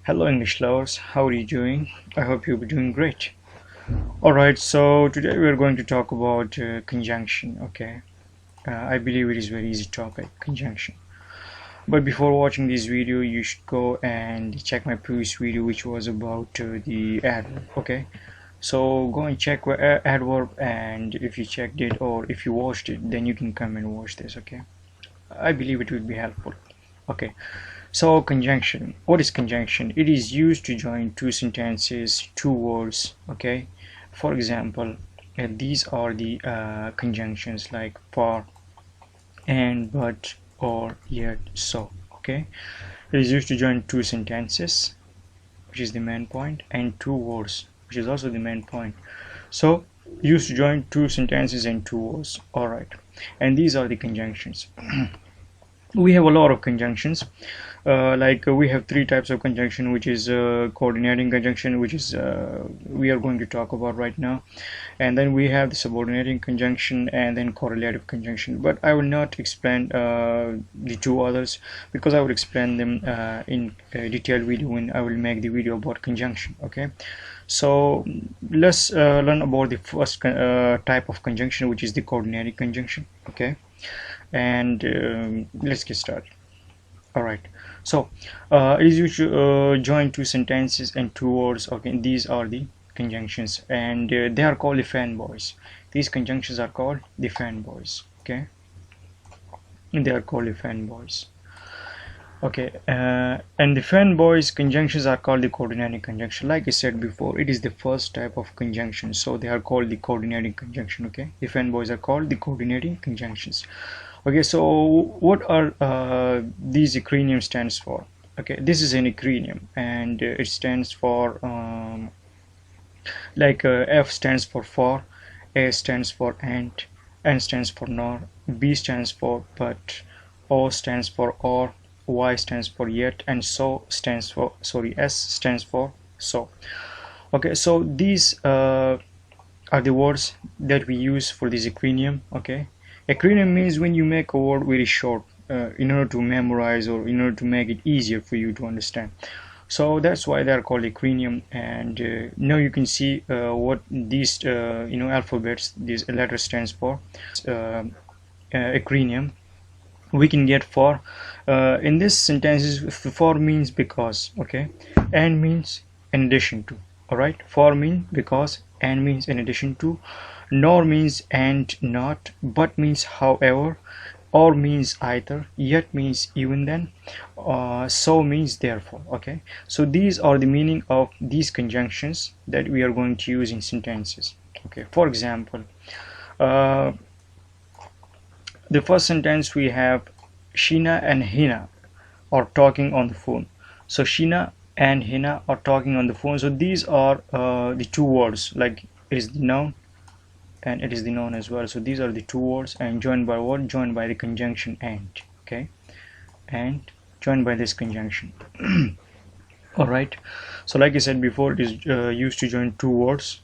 Hello English lovers, how are you doing? I hope you'll be doing great. Alright, so today we're going to talk about conjunction, okay? I believe it is very easy topic, conjunction. But before watching this video, you should go and check my previous video which was about the adverb, okay? So go and check adverb, and if you checked it or if you watched it, then you can come and watch this, okay? I believe it will be helpful. Okay, so conjunction. What is conjunction? It is used to join two sentences, two words, okay? For example, these are the conjunctions like for, and, but, or, yet, so, okay? It is used to join two sentences, which is the main point, and two words, which is also the main point. So used to join two sentences and two words. All right, and these are the conjunctions. We have a lot of conjunctions, we have three types of conjunction, which is coordinating conjunction, which is we are going to talk about right now, and then we have the subordinating conjunction, and then correlative conjunction. But I will not explain the two others, because I will explain them in a detailed video when I will make the video about conjunction, okay? So let's learn about the first type of conjunction, which is the coordinating conjunction, okay? And let's get started. All right, so it is used to join two sentences and two words, okay? These are the conjunctions, and they are called the fanboys. These conjunctions are called the fanboys, okay? And they are called the fanboys, okay? And the fanboys conjunctions are called the coordinating conjunction. Like I said before, it is the first type of conjunction, so they are called the coordinating conjunction, okay? The fanboys are called the coordinating conjunctions. Okay, so what are these acronyms stands for? Okay, this is an acronym, and it stands for F stands for, A stands for and, N stands for nor, B stands for but, O stands for or, Y stands for yet, and so stands for, S stands for so. Okay, so these are the words that we use for this acronym, okay? Acronym means when you make a word very short in order to memorize, or in order to make it easier for you to understand. So that's why they are called acronym. And now you can see what these alphabets, these letters stands for. Acronym we can get for in this sentences. For means because, okay, and means in addition to. All right, for means because, and means in addition to, nor means and not, but means however, or means either, yet means even then, so means therefore, okay? So these are the meaning of these conjunctions that we are going to use in sentences, okay? For example, the first sentence we have Sheena and Hina are talking on the phone. So Sheena and Hina are talking on the phone. So these are the two words, like it is the noun and it is the noun as well. So these are the two words, and joined by what? Joined by the conjunction and, okay? And joined by this conjunction. All right, so like I said before, it is used to join two words,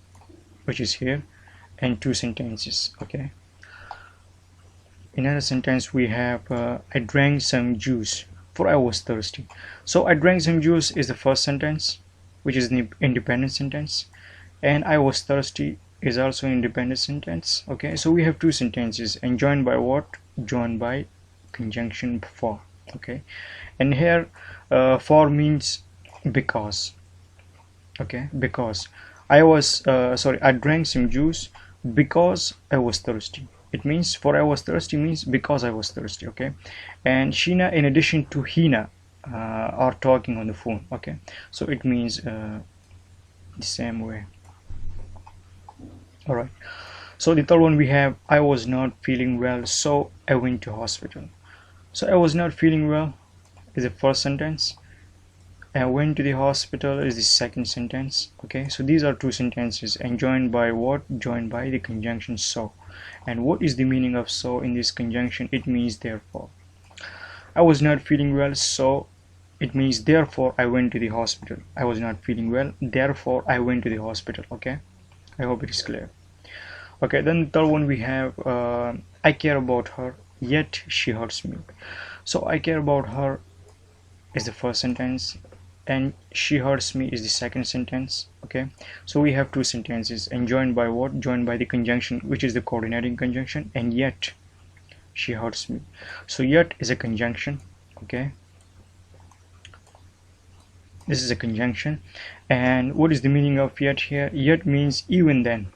which is here, and two sentences, okay? In another sentence we have I drank some juice for I was thirsty. So I drank some juice is the first sentence, which is the independent sentence, and I was thirsty is also an independent sentence, okay? So we have two sentences, and joined by what? Joined by conjunction for, okay? And here for means because, okay? Because I was I drank some juice because I was thirsty. It means for I was thirsty means because I was thirsty, okay? And Sheena in addition to Hina are talking on the phone, okay? So it means the same way. All right, so the third one we have I was not feeling well, so I went to hospital. So I was not feeling well is the first sentence, I went to the hospital is the second sentence, okay? So these are two sentences, and joined by what? Joined by the conjunction so. And what is the meaning of so in this conjunction? It means therefore. I was not feeling well, so it means therefore I went to the hospital. I was not feeling well, therefore I went to the hospital, okay? I hope it is clear. Okay, then the third one we have I care about her, yet she hurts me. So I care about her is the first sentence, and she hurts me is the second sentence. Okay, so we have two sentences, and joined by what? Joined by the conjunction, which is the coordinating conjunction, and yet she hurts me. So yet is a conjunction. Okay, this is a conjunction. And what is the meaning of yet here? Yet means even then.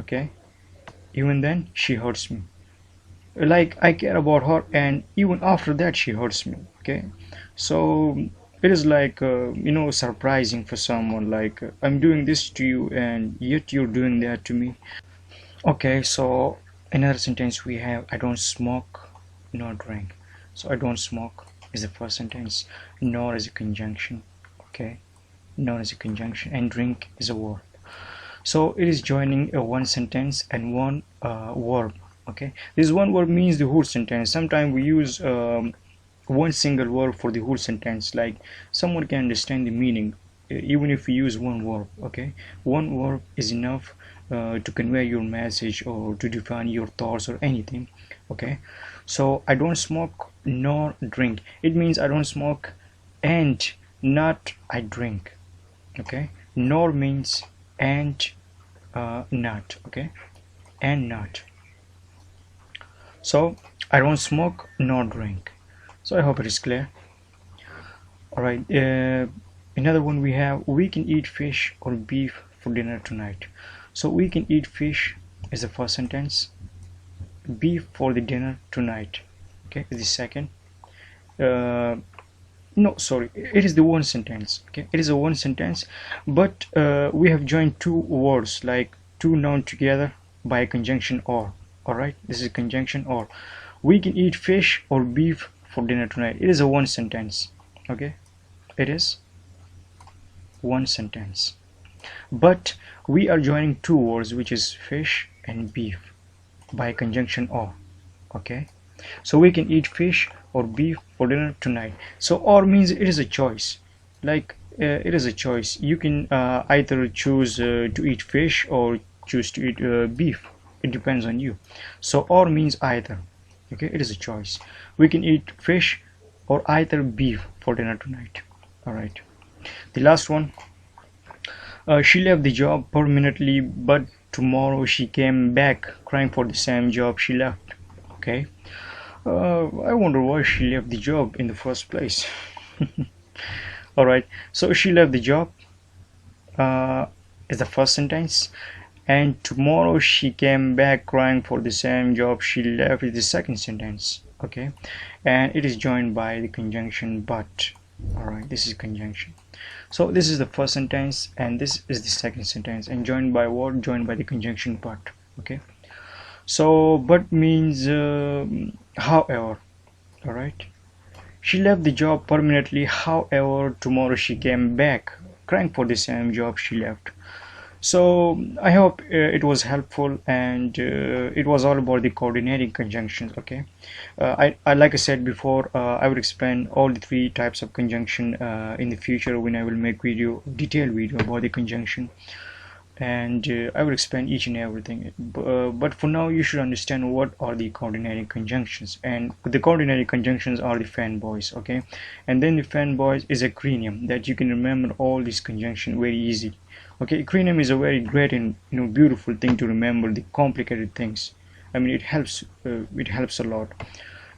Okay, even then she hurts me. Like I care about her, and even after that she hurts me. Okay, so it is like surprising for someone, like I'm doing this to you and yet you're doing that to me. Okay, so another sentence we have, I don't smoke nor drink. So I don't smoke is the first sentence, nor is a conjunction. Okay, nor is a conjunction, and drink is a verb. So it is joining a one sentence and one verb. Okay, this one word means the whole sentence. Sometimes we use one single word for the whole sentence, like someone can understand the meaning even if we use one word. Okay, one word is enough to convey your message or to define your thoughts or anything. Okay, so I don't smoke nor drink, it means I don't smoke and not I drink. Okay, nor means and not. Okay, and not. So I don't smoke nor drink. So I hope it is clear. All right, another one we have, we can eat fish or beef for dinner tonight. So we can eat fish is the first sentence, beef for the dinner tonight. Okay, is the second. No, sorry, it is the one sentence. Okay, it is a one sentence, but we have joined two words, like two nouns together by a conjunction or. All right, this is conjunction or. We can eat fish or beef for dinner tonight. It is a one sentence. Okay, it is one sentence, but we are joining two words, which is fish and beef, by conjunction or. Okay, so we can eat fish or beef for dinner tonight. So or means it is a choice, like it is a choice. You can either choose to eat fish or choose to eat beef. It depends on you. So or means either. Okay, it is a choice. We can eat fish or either beef for dinner tonight. All right, the last one, she left the job permanently, but tomorrow she came back crying for the same job she left. Okay, I wonder why she left the job in the first place. All right, so she left the job is the first sentence, and tomorrow she came back crying for the same job she left is the second sentence. Okay, and it is joined by the conjunction but. All right, this is conjunction. So this is the first sentence and this is the second sentence, and joined by what? Joined by the conjunction but. Okay, so but means however. All right, she left the job permanently, however tomorrow she came back crying for the same job she left. So I hope it was helpful, and it was all about the coordinating conjunctions. Okay, I like I said before, I will explain all the three types of conjunction in the future when I will make detailed video about the conjunction, and I will explain each and everything. But for now you should understand what are the coordinating conjunctions, and the coordinating conjunctions are the fanboys. Okay, and then the fanboys is a acronym that you can remember all these conjunctions very easy. Okay, acronym is a very great and beautiful thing to remember the complicated things. I mean, it helps a lot,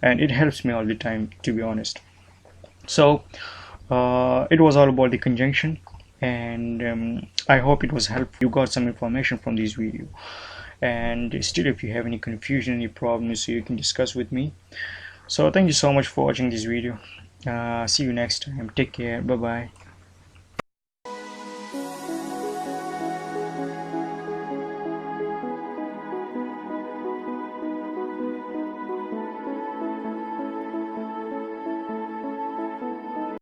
and it helps me all the time, to be honest. So it was all about the conjunction, and I hope it was helpful. You got some information from this video, and still if you have any confusion, any problems, so you can discuss with me. So thank you so much for watching this video. See you next time. Take care. Bye bye.